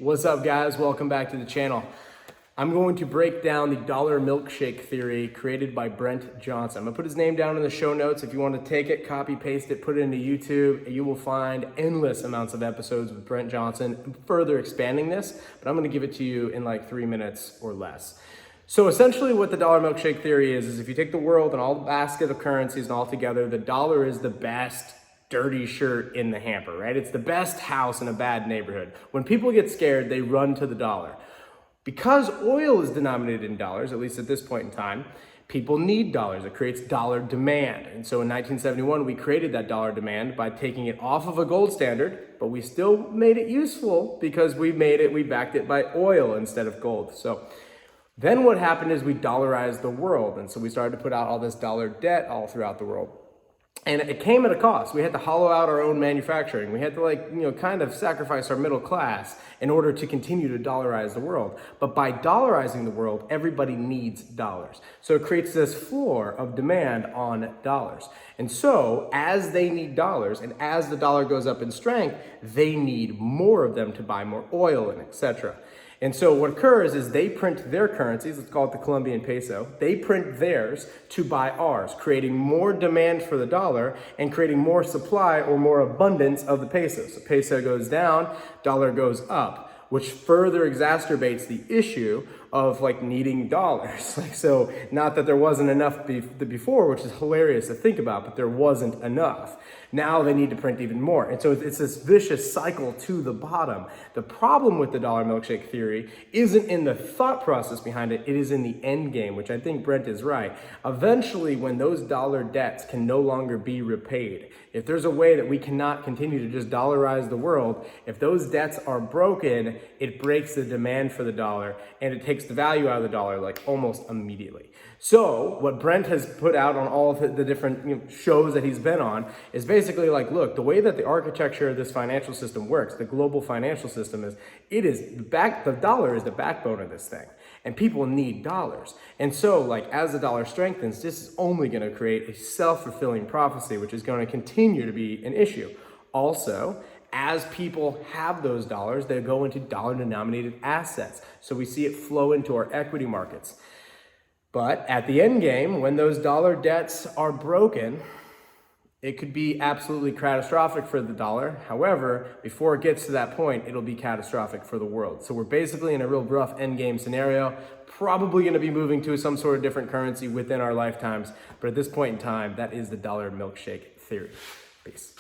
What's up, guys? Welcome back to the channel. I'm going to break down the dollar milkshake theory created by Brent Johnson. I'm gonna put his name down in the show notes. If you want to take it, copy, paste it, put it into YouTube, you will find endless amounts of episodes with Brent Johnson further expanding this, but I'm gonna give it to you in like 3 minutes or less. So essentially what the dollar milkshake theory is if you take the world and all the basket of currencies and all together, the dollar is the best dirty shirt in the hamper, right? It's the best house in a bad neighborhood. When people get scared, they run to the dollar. Because oil is denominated in dollars, at least at this point in time, people need dollars. It creates dollar demand. And so in 1971, we created that dollar demand by taking it off of a gold standard, but we still made it useful because we backed it by oil instead of gold. So then what happened is we dollarized the world. And so we started to put out all this dollar debt all throughout the world. And it came at a cost. We had to hollow out our own manufacturing. We had to kind of sacrifice our middle class in order to continue to dollarize the world. But by dollarizing the world, everybody needs dollars. So it creates this floor of demand on dollars. And so as they need dollars and as the dollar goes up in strength, they need more of them to buy more oil and etc. And so what occurs is they print their currencies, let's call it the Colombian peso, they print theirs to buy ours, creating more demand for the dollar and creating more supply or more abundance of the peso. So peso goes down, dollar goes up, which further exacerbates the issue of needing dollars. So not that there wasn't enough before, which is hilarious to think about, but there wasn't enough. Now they need to print even more. And so it's this vicious cycle to the bottom. The problem with the dollar milkshake theory isn't in the thought process behind it, it is in the end game, which I think Brent is right. Eventually, when those dollar debts can no longer be repaid, if there's a way that we cannot continue to just dollarize the world, if those debts are broken, it breaks the demand for the dollar and it takes the value out of the dollar almost immediately. So what Brent has put out on all of the different shows that he's been on is basically look, the way that the architecture of this financial system works, the global financial system is, the dollar is the backbone of this thing. And people need dollars. And so as the dollar strengthens, this is only gonna create a self-fulfilling prophecy, which is gonna continue to be an issue. Also, as people have those dollars, they go into dollar-denominated assets. So we see it flow into our equity markets. But at the end game, when those dollar debts are broken, it could be absolutely catastrophic for the dollar. However, before it gets to that point, it'll be catastrophic for the world. So we're basically in a real rough end game scenario, probably gonna be moving to some sort of different currency within our lifetimes. But at this point in time, that is the dollar milkshake theory. Peace.